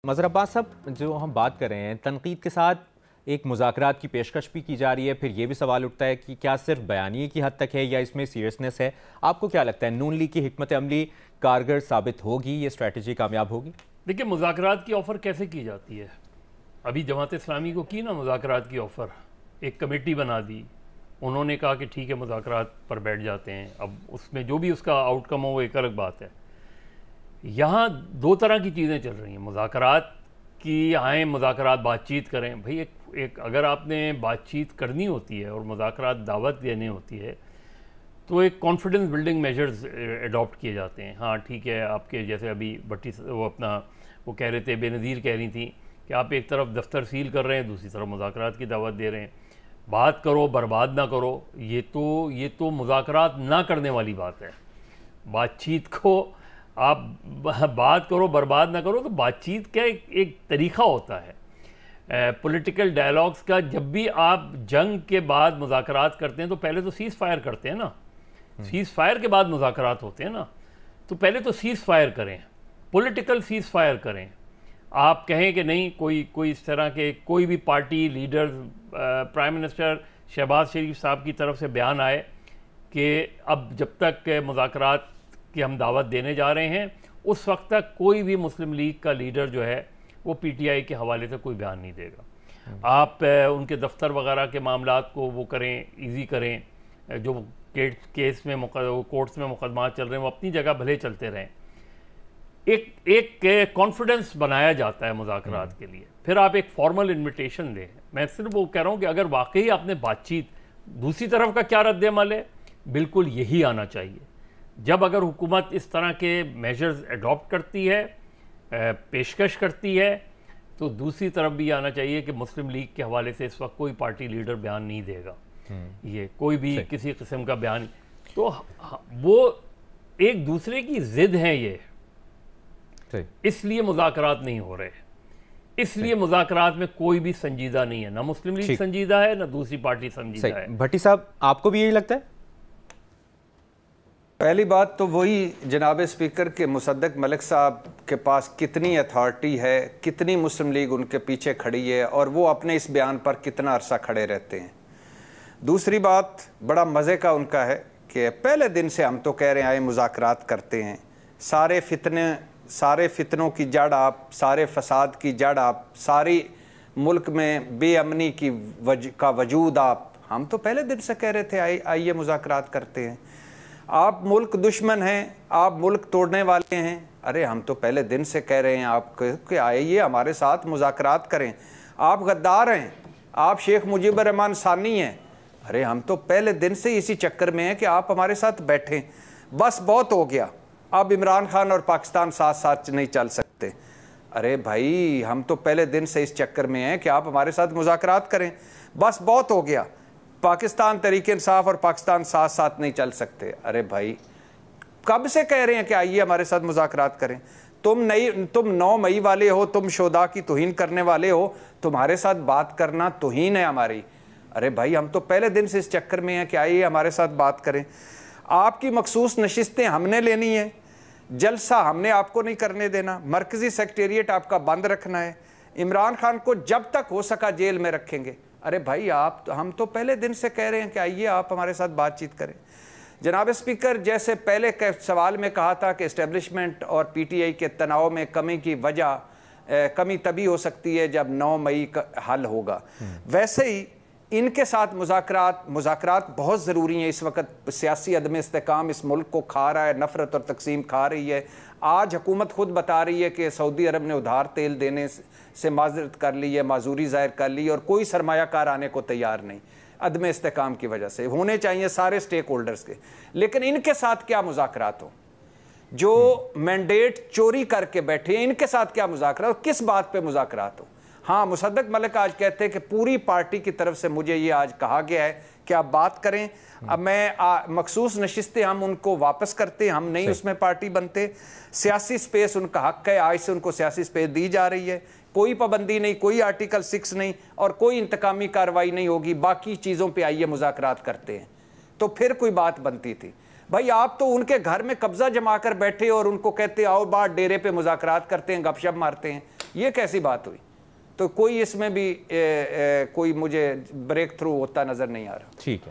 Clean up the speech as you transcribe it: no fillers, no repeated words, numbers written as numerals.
مظہر عباس صاحب، جو ہم بات کر رہے ہیں تنقید کے ساتھ ایک مذاکرات کی پیشکش بھی کی جا رہی ہے، پھر یہ بھی سوال اٹھتا ہے کہ کیا صرف بیانیے کی حد تک ہے یا اس میں سیریسنس ہے؟ آپ کو کیا لگتا ہے نون لیگ کی حکمت عملی کارگر ثابت ہوگی، یہ اسٹریٹجی کامیاب ہوگی؟ دیکھیں، مذاکرات کی آفر کیسے کی جاتی ہے؟ ابھی جماعت اسلامی کو کی نا مذاکرات کی آفر، ایک کمیٹی بنا دی، انہوں نے کہا کہ ٹھیک ہے مذاکرات پر بیٹھ جاتے ہیں۔ اب اس میں جو بھی اس کا آؤٹ کم ہو وہ ایک الگ بات ہے۔ یہاں دو طرح کی چیزیں چل رہی ہیں، مذاکرات کی آئیں مذاکرات بات چیت کریں۔ بھئی ایک اگر آپ نے بات چیت کرنی ہوتی ہے اور مذاکرات دعوت دینی ہوتی ہے تو ایک کانفیڈنس بلڈنگ میجرز اڈاپٹ کیے جاتے ہیں۔ ہاں ٹھیک ہے، آپ کے جیسے ابھی بٹی وہ کہہ رہے تھے، بے نظیر کہہ رہی تھیں کہ آپ ایک طرف دفتر سیل کر رہے ہیں، دوسری طرف مذاکرات کی دعوت دے رہے ہیں۔ بات کرو، برباد نہ کرو، یہ تو مذاکرات نہ کرنے والی بات ہے۔ بات چیت کو آپ بات کرو، برباد نہ کرو، تو بات چیت کا ایک طریقہ ہوتا ہے پولیٹیکل ڈائلاگز کا۔ جب بھی آپ جنگ کے بعد مذاکرات کرتے ہیں تو پہلے تو سیز فائر کرتے ہیں نا، سیز فائر کے بعد مذاکرات ہوتے ہیں نا، تو پہلے تو سیز فائر کریں، پولیٹیکل سیز فائر کریں۔ آپ کہیں کہ نہیں، کوئی اس طرح کے کوئی بھی party leader, prime minister Shehbaz Sharif صاحب کی طرف سے بیان آئے کہ اب جب تک مذاکرات کی ہم دعوت دینے جا رہے ہیں اس وقت تک کوئی بھی مسلم لیگ کا لیڈر جو ہے وہ پی ٹی آئی کے حوالے سے کوئی بیان نہیں دے گا۔ آپ ان کے دفتر وغیرہ کے معاملات کو وہ کریں، ایزی کریں، جو کیس میں کورٹس میں مقدمات چل رہے ہیں وہ اپنی جگہ بھلے چلتے رہیں۔ ایک کانفیڈنس بنایا جاتا ہے مذاکرات کے لیے، پھر آپ ایک فارمل انویٹیشن دیں۔ میں صرف وہ کہہ رہا ہوں کہ اگر واقعی آپ نے بات چیت، دوسری طرف کا کیا رد عمل ہے، بالکل یہی آنا چاہیے۔ جب اگر حکومت اس طرح کے میجرز اڈاپٹ کرتی ہے، پیشکش کرتی ہے، تو دوسری طرف بھی آنا چاہیے کہ مسلم لیگ کے حوالے سے اس وقت کوئی پارٹی لیڈر بیان نہیں دے گا، یہ کوئی بھی کسی قسم کا بیان، تو وہ ایک دوسرے کی ضد ہیں، یہ اس لیے مذاکرات نہیں ہو رہے، اس لیے مذاکرات میں کوئی بھی سنجیدہ نہیں ہے، نہ مسلم لیگ سنجیدہ ہے نہ دوسری پارٹی سنجیدہ ہے۔ بھٹی صاحب، آپ کو بھی یہی لگتا ہے؟ پہلی بات تو وہی جناب اسپیکر کے مصدق ملک صاحب کے پاس کتنی اتھارٹی ہے، کتنی مسلم لیگ ان کے پیچھے کھڑی ہے اور وہ اپنے اس بیان پر کتنا عرصہ کھڑے رہتے ہیں۔ دوسری بات بڑا مزے کا ان کا ہے کہ پہلے دن سے ہم تو کہہ رہے ہیں مذاکرات کرتے ہیں، سارے فتنوں کی جڑ آپ، سارے فساد کی جڑ آپ، ساری ملک میں بے امنی کا وجود آپ، ہم تو پہلے دن سے کہہ رہے تھے آئیے مذاکرات کرتے ہیں۔ آپ ملک دشمن ہیں، آپ ملک توڑنے والے ہیں، ارے ہم تو پہلے دن سے کہہ رہے ہیں آپ کہ آئیے ہمارے ساتھ مذاکرات کریں۔ آپ غدار ہیں، آپ شیخ مجیب الرحمن ثانی ہیں، ارے ہم تو پہلے دن سے اسی چکر میں ہیں کہ آپ ہمارے ساتھ بیٹھیں۔ بس بہت ہو گیا، اب عمران خان اور پاکستان ساتھ ساتھ نہیں چل سکتے۔ ارے بھائی ہم تو پہلے دن سے اس چکر میں ہیں کہ آپ ہمارے ساتھ مذاکرات کریں، بس بہت ہو گیا، پاکستان تحریک انصاف اور پاکستان ساتھ ساتھ نہیں چل سکتے۔ ارے بھائی کب سے کہہ رہے ہیں کہ آئیے ہمارے ساتھ مذاکرات کریں؟ تم 9 مئی والے ہو، تم شہداء کی توہین کرنے والے ہو، تمہارے ساتھ بات کرنا توہین ہے ہماری۔ ارے بھائی ہم تو پہلے دن سے اس چکر میں ہیں کہ آئیے ہمارے ساتھ بات کریں۔ آپ کی مخصوص نشستیں ہم نے لینی ہیں، جلسہ ہم نے آپ کو نہیں کرنے دینا، مرکزی سیکریٹریٹ آپ کا بند رکھنا ہے، عمران خان کو جب تک ہو سکا جیل میں رکھیں گے۔ ارے بھائی ہم تو پہلے دن سے کہہ رہے ہیں کہ آئیے آپ ہمارے ساتھ بات چیت کریں۔ جناب اسپیکر، جیسے پہلے کے سوال میں کہا تھا کہ اسٹیبلشمنٹ اور پی ٹی آئی کے تناؤ میں کمی کی وجہ کمی تبھی ہو سکتی ہے جب 9 مئی کا حل ہوگا، ویسے ہی ان کے ساتھ مذاکرات بہت ضروری ہیں۔ اس وقت سیاسی عدم استحکام اس ملک کو کھا رہا ہے، نفرت اور تقسیم کھا رہی ہے۔ آج حکومت خود بتا رہی ہے کہ سعودی عرب نے ادھار تیل دینے سے معذرت کر لی ہے، معذوری ظاہر کر لی، اور کوئی سرمایہ کار آنے کو تیار نہیں عدم استحکام کی وجہ سے۔ ہونے چاہیے سارے سٹیک ہولڈرز کے، لیکن ان کے ساتھ کیا مذاکرات ہوں؟ جو مینڈیٹ چوری کر کے بیٹھے ہیں ان کے ساتھ کیا مذاکرات ہو؟ کس بات پہ مذاکرات ہو؟ ہاں مصدق ملک آج کہتے ہیں کہ پوری پارٹی کی طرف سے مجھے یہ آج کہا گیا ہے کہ آپ بات کریں۔ اب میں مخصوص نشستیں ہم ان کو واپس کرتے، ہم نہیں اس میں پارٹی بنتے۔ سیاسی سپیس ان کا حق ہے، آج سے ان کو سیاسی سپیس دی جا رہی ہے، کوئی پابندی نہیں، کوئی آرٹیکل 6 نہیں، اور کوئی انتقامی کارروائی نہیں ہوگی، باقی چیزوں پہ آئیے مذاکرات کرتے ہیں۔ تو پھر کوئی بات بنتی تھی؟ بھائی آپ تو ان کے گھر میں قبضہ جما کر بیٹھے اور ان کو کہتے آؤ باہر ڈیرے پہ مذاکرات کرتے ہیں، گپ شپ مارتے ہیں۔ یہ کیسی بات ہوئی؟ تو کوئی اس میں بھی کوئی مجھے بریک تھرو ہوتا نظر نہیں آ رہا. ٹھیک ہے.